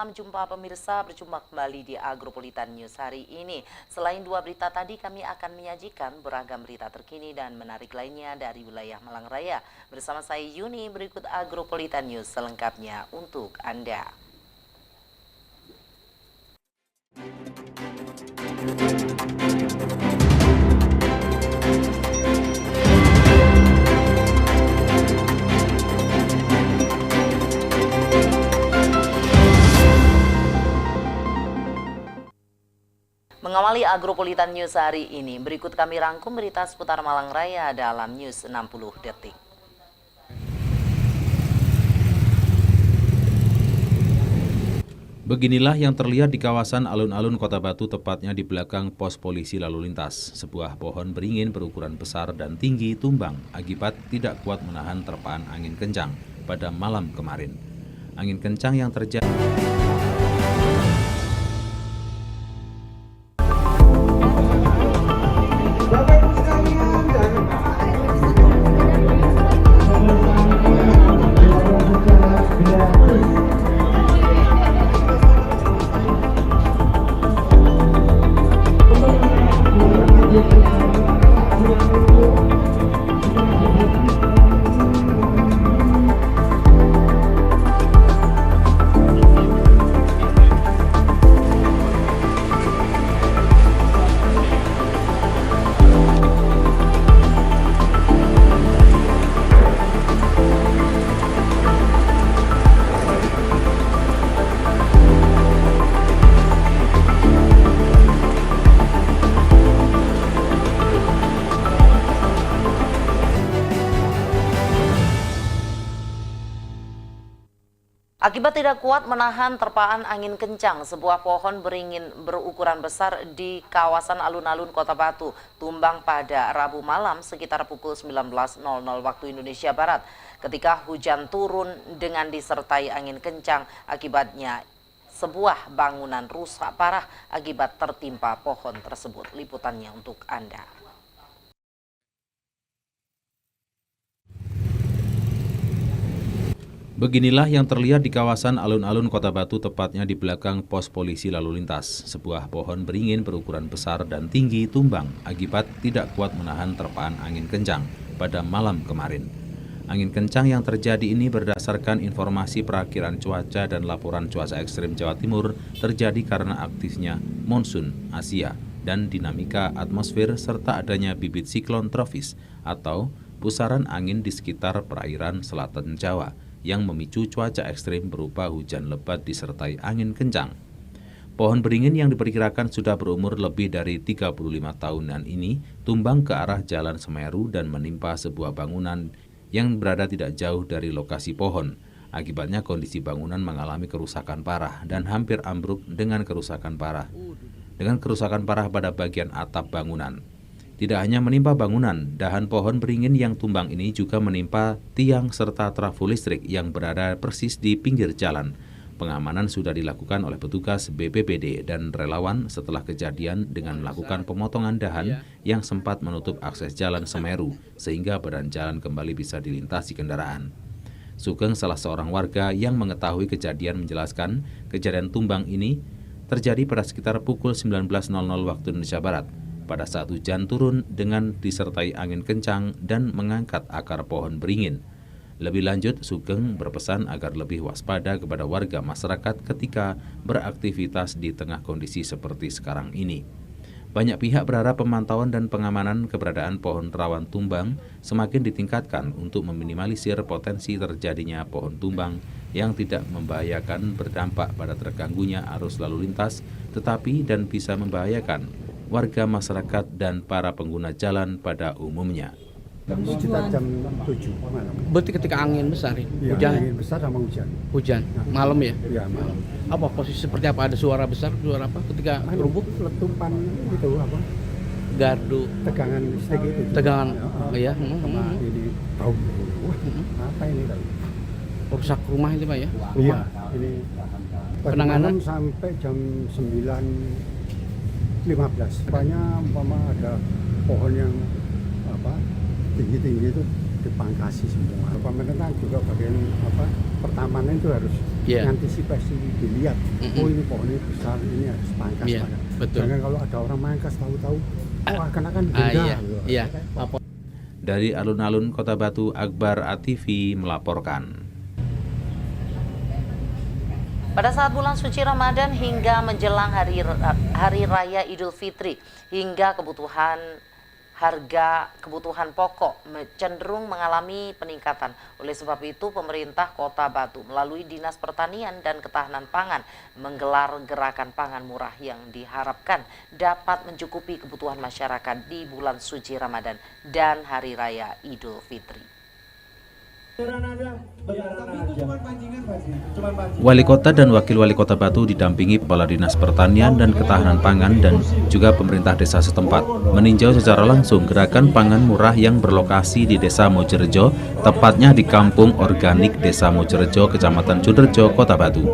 malam, jumpa pemirsa, berjumpa kembali di Agropolitan News hari ini. Selain dua berita tadi, kami akan menyajikan beragam berita terkini dan menarik lainnya dari wilayah Malang Raya. Bersama saya Yuni, berikut Agropolitan News selengkapnya untuk Anda. Mengawali Agropolitan News hari ini, berikut kami rangkum berita seputar Malang Raya dalam News 60 Detik. Beginilah yang terlihat di kawasan alun-alun Kota Batu, tepatnya di belakang pos polisi lalu lintas. Sebuah pohon beringin berukuran besar dan tinggi tumbang akibat tidak kuat menahan terpaan angin kencang pada malam kemarin. Angin kencang yang terjadi Akibat tidak kuat menahan terpaan angin kencang, sebuah pohon beringin berukuran besar di kawasan alun-alun Kota Batu tumbang pada Rabu malam sekitar pukul 19.00 waktu Indonesia Barat. Ketika hujan turun dengan disertai angin kencang, akibatnya sebuah bangunan rusak parah akibat tertimpa pohon tersebut. Liputannya untuk Anda. Beginilah yang terlihat di kawasan alun-alun Kota Batu, tepatnya di belakang pos polisi lalu lintas. Sebuah pohon beringin berukuran besar dan tinggi tumbang akibat tidak kuat menahan terpaan angin kencang pada malam kemarin. Angin kencang yang terjadi ini berdasarkan informasi perakiraan cuaca dan laporan cuaca ekstrim Jawa Timur terjadi karena aktifnya monsun Asia dan dinamika atmosfer serta adanya bibit siklon tropis atau pusaran angin di sekitar perairan selatan Jawa yang memicu cuaca ekstrim berupa hujan lebat disertai angin kencang. Pohon beringin yang diperkirakan sudah berumur lebih dari 35 tahunan ini tumbang ke arah Jalan Semeru dan menimpa sebuah bangunan yang berada tidak jauh dari lokasi pohon. Akibatnya kondisi bangunan mengalami kerusakan parah dan hampir ambruk dengan kerusakan parah pada bagian atap bangunan. Tidak hanya menimpa bangunan, dahan pohon beringin yang tumbang ini juga menimpa tiang serta trafo listrik yang berada persis di pinggir jalan. Pengamanan sudah dilakukan oleh petugas BPBD dan relawan setelah kejadian dengan melakukan pemotongan dahan yang sempat menutup akses Jalan Semeru sehingga badan jalan kembali bisa dilintasi kendaraan. Sugeng, salah seorang warga yang mengetahui kejadian, menjelaskan kejadian tumbang ini terjadi pada sekitar pukul 19.00 waktu Indonesia Barat. Pada saat hujan turun dengan disertai angin kencang dan mengangkat akar pohon beringin. Lebih lanjut, Sugeng berpesan agar lebih waspada kepada warga masyarakat ketika beraktivitas di tengah kondisi seperti sekarang ini. Banyak pihak berharap pemantauan dan pengamanan keberadaan pohon rawan tumbang semakin ditingkatkan untuk meminimalisir potensi terjadinya pohon tumbang yang tidak membahayakan berdampak pada terganggunya arus lalu lintas, tetapi dan bisa membahayakan warga masyarakat dan para pengguna jalan pada umumnya. Sekitar jam 7 malam. Berarti ketika angin besar ya? Ya, Hujan? angin besar sama hujan. Hujan? Malam ya? Ya, malam. Apa posisi seperti apa? Ada suara besar? Suara apa ketika rubuh? Letupan itu apa? Gardu? Tegangan listrik itu. Tegangan? Ya. Ya? Ini bau. Wah, apa ini tadi? Rusak rumah itu Pak ya? Iya, ini Penanganan? sampai jam 9.15. Banyak umpama ada pohon yang tinggi-tinggi itu dipangkasi semua. Pemerintah juga bagian pertamanan itu harus Iya. antisipasi dilihat. Oh ini pohonnya besar, ini harus pangkas. Iya, betul. Jangan kalau ada orang mangkas tahu-tahu, oh akan Iya, gitu. iya. Apa? Dari alun-alun Kota Batu, Akbar ATV melaporkan. Pada saat bulan suci Ramadan hingga menjelang Hari Raya Idul Fitri hingga harga kebutuhan pokok cenderung mengalami peningkatan. Oleh sebab itu, pemerintah Kota Batu melalui Dinas Pertanian dan Ketahanan Pangan menggelar gerakan pangan murah yang diharapkan dapat mencukupi kebutuhan masyarakat di bulan suci Ramadan dan Hari Raya Idul Fitri. Wali Kota dan Wakil Wali Kota Batu didampingi Kepala Dinas Pertanian dan Ketahanan Pangan dan juga pemerintah desa setempat meninjau secara langsung gerakan pangan murah yang berlokasi di Desa Mojorejo, tepatnya di Kampung Organik Desa Mojorejo, Kecamatan Suderjo, Kota Batu.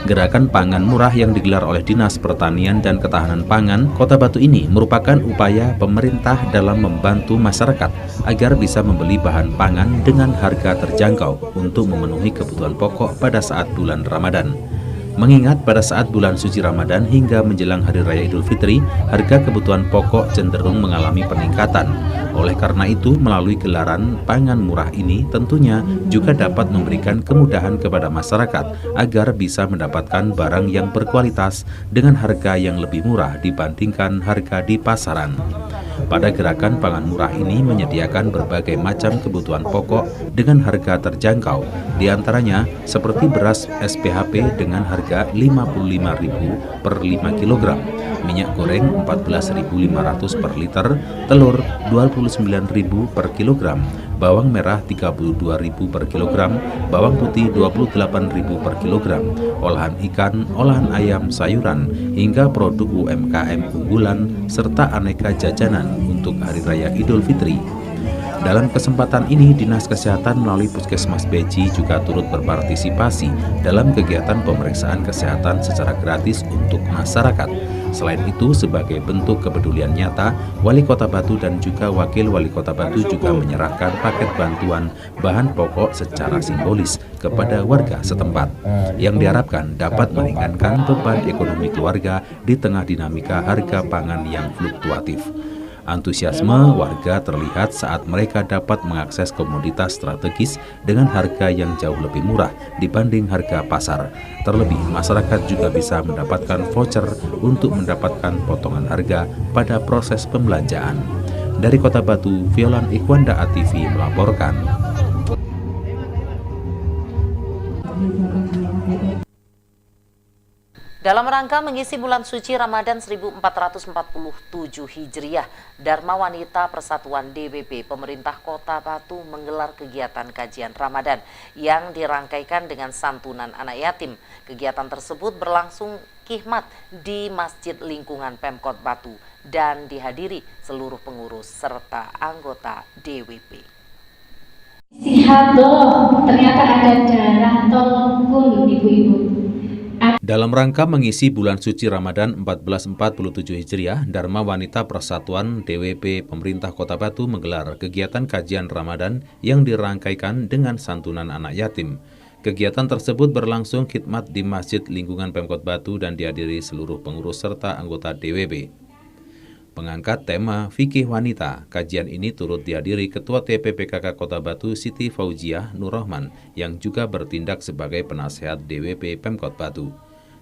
Gerakan pangan murah yang digelar oleh Dinas Pertanian dan Ketahanan Pangan Kota Batu ini merupakan upaya pemerintah dalam membantu masyarakat agar bisa membeli bahan pangan dengan harga terjangkau untuk memenuhi kebutuhan pokok pada saat bulan Ramadan. Mengingat pada saat bulan suci Ramadan hingga menjelang Hari Raya Idul Fitri, harga kebutuhan pokok cenderung mengalami peningkatan. Oleh karena itu, melalui gelaran pangan murah ini tentunya juga dapat memberikan kemudahan kepada masyarakat agar bisa mendapatkan barang yang berkualitas dengan harga yang lebih murah dibandingkan harga di pasaran. Pada gerakan pangan murah ini menyediakan berbagai macam kebutuhan pokok dengan harga terjangkau, diantaranya seperti beras SPHP dengan harga Rp55.000 per 5 kg, minyak goreng Rp14.500 per liter, telur Rp29.000 per kilogram, bawang merah Rp32.000 per kilogram, bawang putih Rp28.000 per kilogram, olahan ikan, olahan ayam, sayuran, hingga produk UMKM unggulan, serta aneka jajanan untuk Hari Raya Idul Fitri. Dalam kesempatan ini, Dinas Kesehatan melalui Puskesmas Beji juga turut berpartisipasi dalam kegiatan pemeriksaan kesehatan secara gratis untuk masyarakat. Selain itu, sebagai bentuk kepedulian nyata, Wali Kota Batu dan juga Wakil Wali Kota Batu juga menyerahkan paket bantuan bahan pokok secara simbolis kepada warga setempat, yang diharapkan dapat meringankan beban ekonomi keluarga di tengah dinamika harga pangan yang fluktuatif. Antusiasme warga terlihat saat mereka dapat mengakses komoditas strategis dengan harga yang jauh lebih murah dibanding harga pasar. Terlebih, masyarakat juga bisa mendapatkan voucher untuk mendapatkan potongan harga pada proses pembelanjaan. Dari Kota Batu, Violan Ikhwanda ATV melaporkan. Dalam rangka mengisi bulan suci Ramadan 1447 Hijriah, Dharma Wanita Persatuan DWP Pemerintah Kota Batu menggelar kegiatan kajian Ramadan yang dirangkaikan dengan santunan anak yatim. Kegiatan tersebut berlangsung khidmat di Masjid Lingkungan Pemkot Batu dan dihadiri seluruh pengurus serta anggota DWP. Istihad loh, ternyata ada darah, tolong pun ibu-ibu. Dalam rangka mengisi bulan suci Ramadan 1447 Hijriah, Dharma Wanita Persatuan DWP Pemerintah Kota Batu menggelar kegiatan kajian Ramadan yang dirangkaikan dengan santunan anak yatim. Kegiatan tersebut berlangsung khidmat di Masjid Lingkungan Pemkot Batu dan dihadiri seluruh pengurus serta anggota DWP. Mengangkat tema Fikih Wanita, kajian ini turut dihadiri Ketua TPPKK Kota Batu Siti Fauziah Nur Rahman yang juga bertindak sebagai penasehat DWP Pemkot Batu.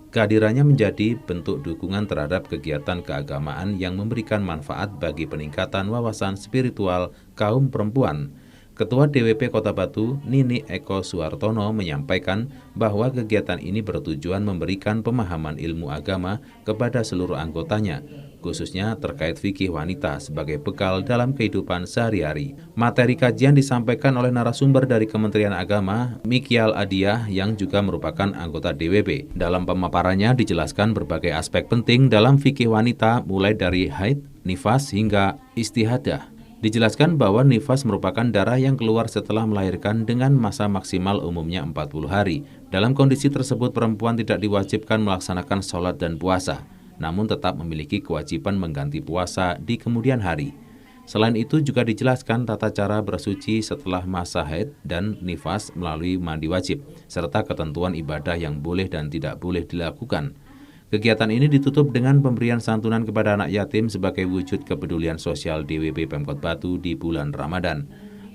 Kehadirannya menjadi bentuk dukungan terhadap kegiatan keagamaan yang memberikan manfaat bagi peningkatan wawasan spiritual kaum perempuan. Ketua DWP Kota Batu, Nini Eko Suartono, menyampaikan bahwa kegiatan ini bertujuan memberikan pemahaman ilmu agama kepada seluruh anggotanya, khususnya terkait fikih wanita sebagai bekal dalam kehidupan sehari-hari. Materi kajian disampaikan oleh narasumber dari Kementerian Agama, Mikyal Adiah, yang juga merupakan anggota DWP. Dalam pemaparannya dijelaskan berbagai aspek penting dalam fikih wanita, mulai dari haid, nifas, hingga istihadah. Dijelaskan bahwa nifas merupakan darah yang keluar setelah melahirkan dengan masa maksimal umumnya 40 hari. Dalam kondisi tersebut, perempuan tidak diwajibkan melaksanakan sholat dan puasa, namun tetap memiliki kewajiban mengganti puasa di kemudian hari. Selain itu juga dijelaskan tata cara bersuci setelah masa haid dan nifas melalui mandi wajib, serta ketentuan ibadah yang boleh dan tidak boleh dilakukan. Kegiatan ini ditutup dengan pemberian santunan kepada anak yatim sebagai wujud kepedulian sosial DWP Pemkot Batu di bulan Ramadan.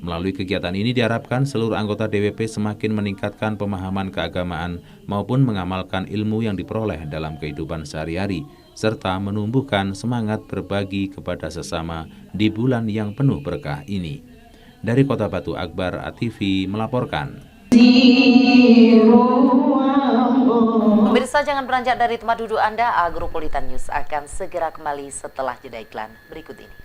Melalui kegiatan ini diharapkan seluruh anggota DWP semakin meningkatkan pemahaman keagamaan maupun mengamalkan ilmu yang diperoleh dalam kehidupan sehari-hari, serta menumbuhkan semangat berbagi kepada sesama di bulan yang penuh berkah ini. Dari Kota Batu, Akbar ATV melaporkan. Pemirsa, jangan beranjak dari tempat duduk Anda. Agropolitan News akan segera kembali setelah jeda iklan berikut ini.